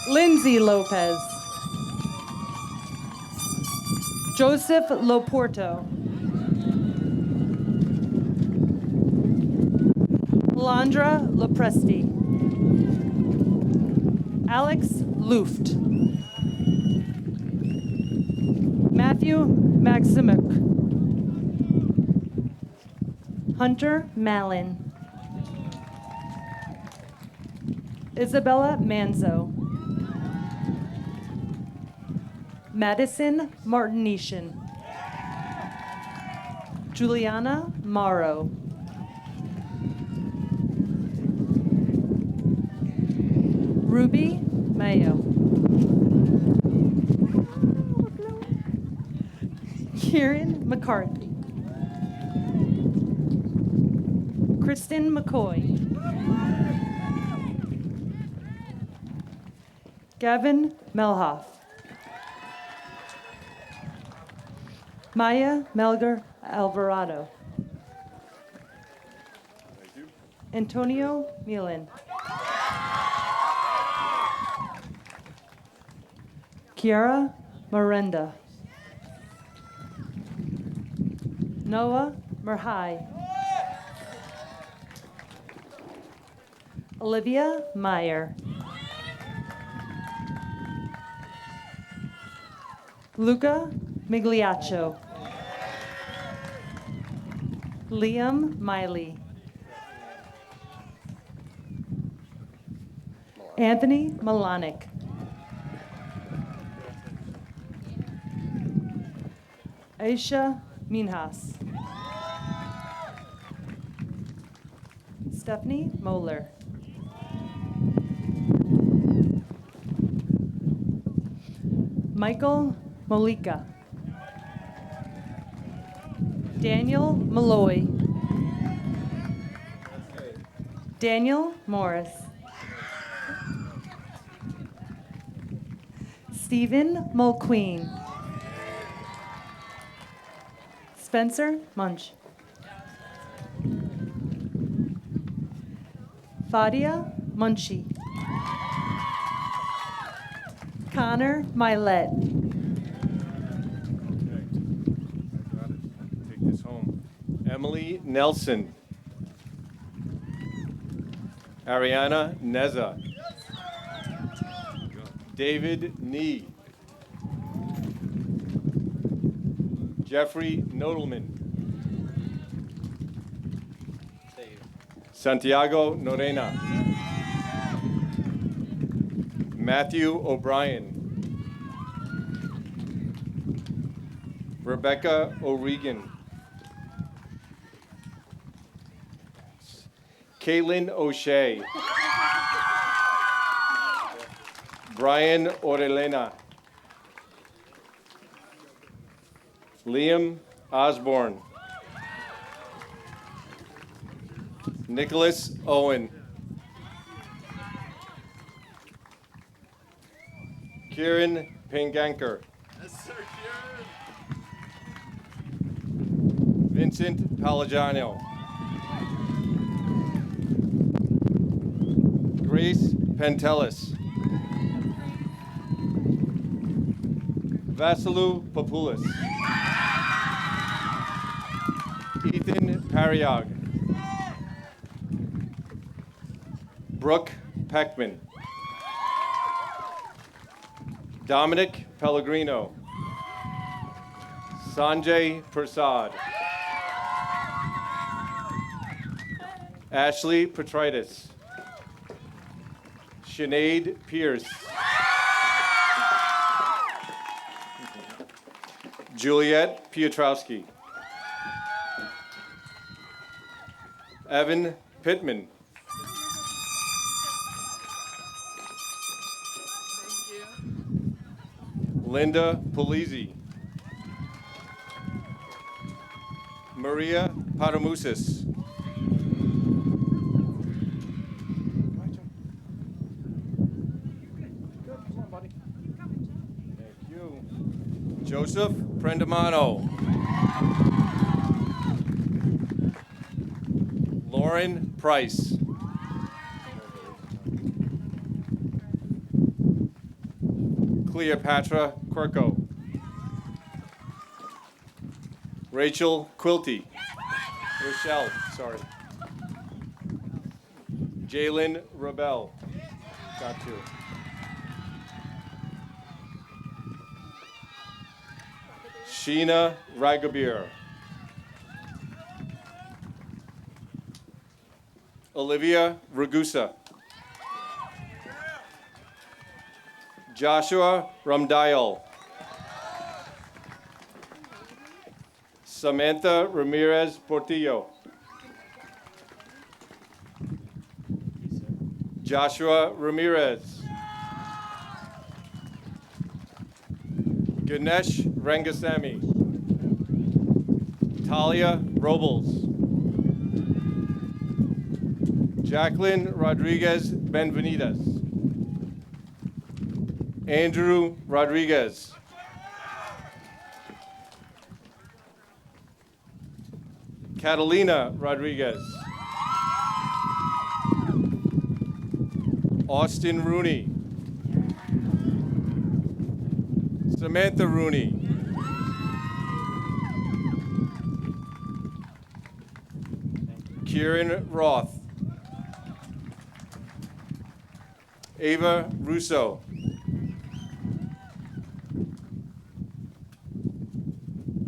Lindsay Lopez. Joseph Loporto. Alondra Lopresti. Alex Luft. Matthew Maximuk. Hunter Mallon. Isabella Manzo. Madison Martinician. Juliana Morrow. Ruby Mayo. Kieran McCarthy. Kristen McCoy. Gavin Melhoff. Maya Melgar Alvarado. Antonio Milan. Kiara Miranda. Noah Merhai. Olivia Meyer. Luca Migliaccio. Liam Miley. Anthony Malonic. Aisha Minhas. Stephanie Moeller. Michael Molika. Daniel Malloy. Daniel Morris. Stephen Mulqueen. Spencer Munch. Fadia Munchie. Connor Milet. Take this home. Emily Nelson. Ariana Neza. David Nee. Jeffrey Nodelman. Santiago Norena. Matthew O'Brien. Rebecca O'Regan. Kaylin O'Shea. Brian Orellana. Liam Osborne. Nicholas Owen. Kieran Pinganker. Yes, sir, Kieran. Vincent Palagiano. Grace Pentelis. Vasilou Popoulis. Ethan Pariag. Brooke Peckman. Dominic Pellegrino. Sanjay Prasad. Ashley Petritis. Sinead Pierce. Juliet Piotrowski. Evan Pittman. Linda Polizzi. Maria Paramusis. Thank you. Joseph Prendamano. Lauren Price. Cleopatra Quirko. Rachel Quilty. Rochelle, sorry. Jalen Rebel. Got two. Sheena Ragabir. Olivia Ragusa. Joshua Ramdial. Samantha Ramirez Portillo. Joshua Ramirez. Ganesh Rangasamy. Talia Robles. Jacqueline Rodriguez Benvenidas. Andrew Rodriguez. Catalina Rodriguez. Austin Rooney. Samantha Rooney. Kieran Roth. Ava Russo.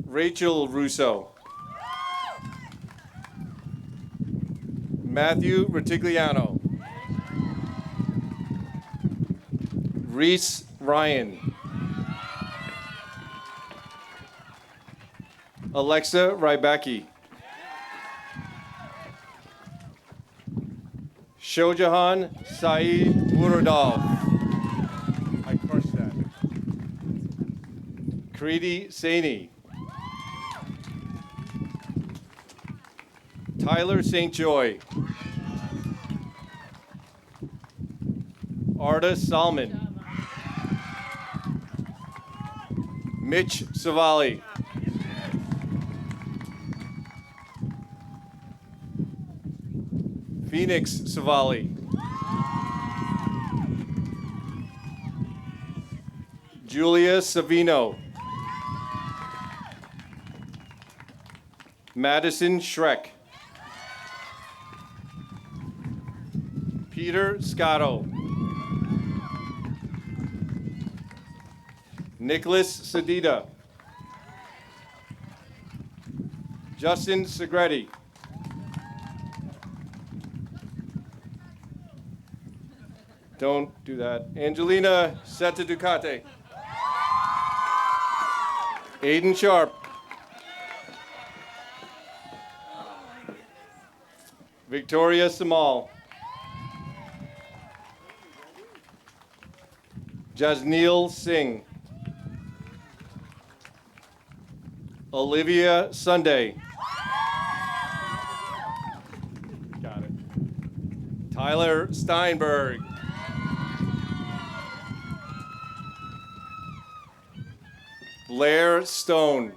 Rachel Russo. Matthew Retigliano. Reese Ryan. Alexa Rybacki. Shojahan Saeed Muradov. I crushed that. Kriti Saini. Tyler St. Joy. Arda Salman. Mitch Savali. Phoenix Savali. Julia Savino. Madison Schreck. Peter Scotto. Nicholas Sedita. Justin Segretti. Don't do that. Angelina Seta Ducate. Aiden Sharp. Victoria Samal. Jasneel Singh. Olivia Sunday. Got it. Tyler Steinberg. Blair Stone.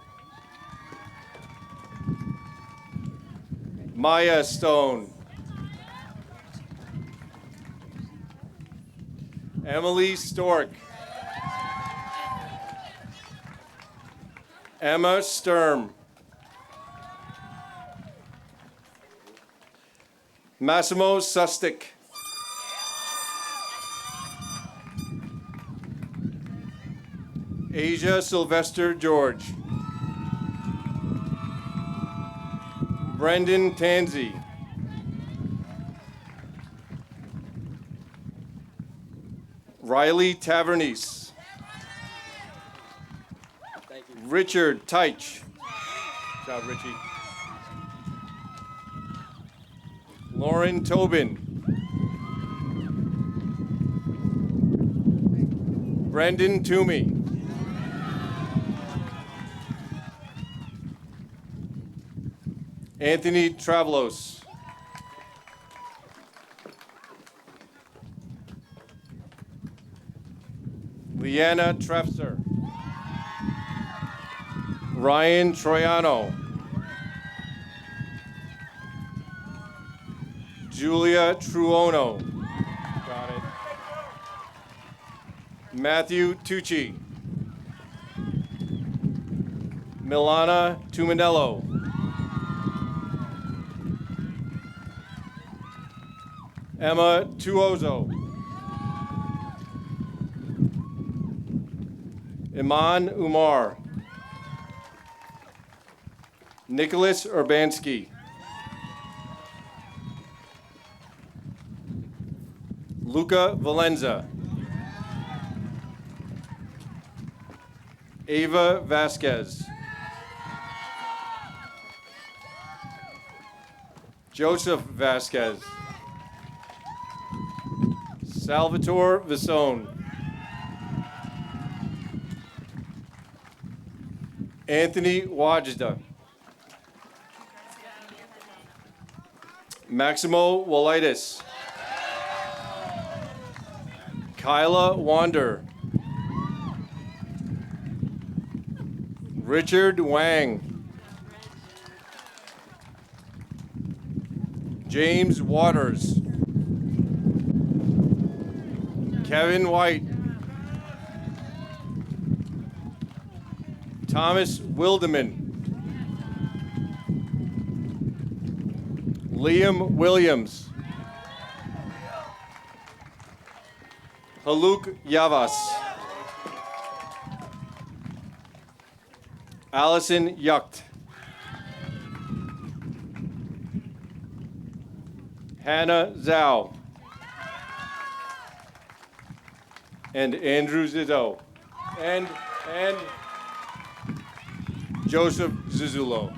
Maya Stone. Emily Stork. Emma Sturm. Massimo Sustic. Asia Sylvester George. Brendan Tansey. Riley Tavernese. Richard Teich. Good job, Richie. Lauren Tobin. Brendan Toomey. Anthony Travalos. Leanna Trefser. Ryan Troiano. Julia Truono. Got it. Matthew Tucci. Milana Tuminello. Emma Tuozo. Iman Umar. Nicholas Urbanski. Luca Valenza. Ava Vasquez. Joseph Vasquez. Salvatore Visone. Anthony Wajda. Maximo Wolitis. Kyla Wander. Richard Wang. James Waters. Kevin White. Thomas Wildeman. Liam Williams. Haluk Yavas. Allison Yucht. Hannah Zhao. And Andrew Zizzo. And Joseph Zizulo.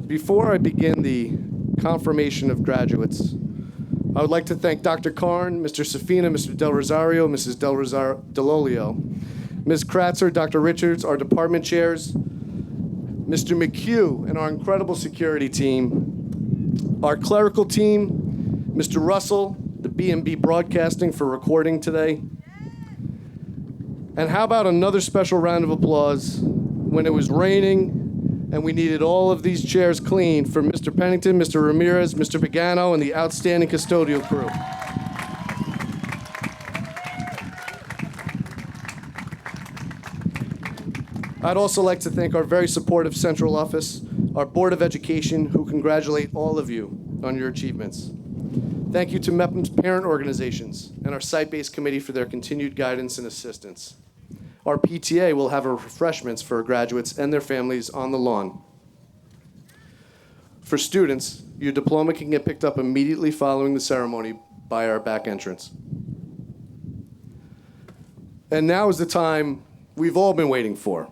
Before I begin the confirmation of graduates, I would like to thank Dr. Karn, Mr. Safina, Mr. Del Rosario, Mrs. Delolio, Ms. Kratzer, Dr. Richards, our department chairs, Mr. McHugh, and our incredible security team, our clerical team, Mr. Russell, the B&B Broadcasting for recording today. And how about another special round of applause when it was raining and we needed all of these chairs cleaned for Mr. Pennington, Mr. Ramirez, Mr. Pagano, and the outstanding custodial crew. I'd also like to thank our very supportive central office, our Board of Education, who congratulate all of you on your achievements. Thank you to Mepham's parent organizations and our site-based committee for their continued guidance and assistance. Our PTA will have refreshments for graduates and their families on the lawn. For students, your diploma can get picked up immediately following the ceremony by our back entrance. And now is the time we've all been waiting for.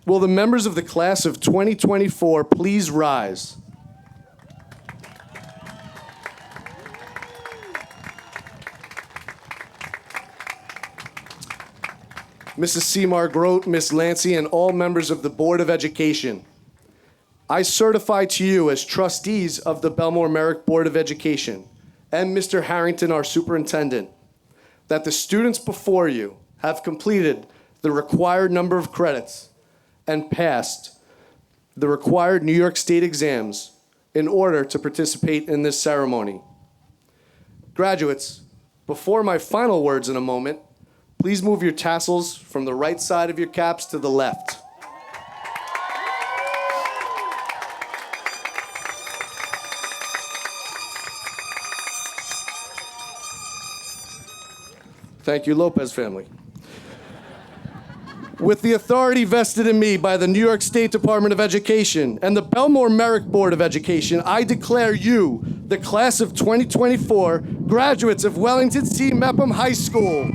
Will the members of the class of 2024 please rise? Mrs. Seymour Grote, Miss Lancy, and all members of the Board of Education, I certify to you as trustees of the Bellmore-Merrick Board of Education and Mr. Harrington, our superintendent, that the students before you have completed the required number of credits and passed the required New York State exams in order to participate in this ceremony. Graduates, before my final words in a moment, please move your tassels from the right side of your caps to the left. Thank you, Lopez family. With the authority vested in me by the New York State Department of Education and the Bellmore-Merrick Board of Education, I declare you, the class of 2024, graduates of Wellington C. Mepham High School.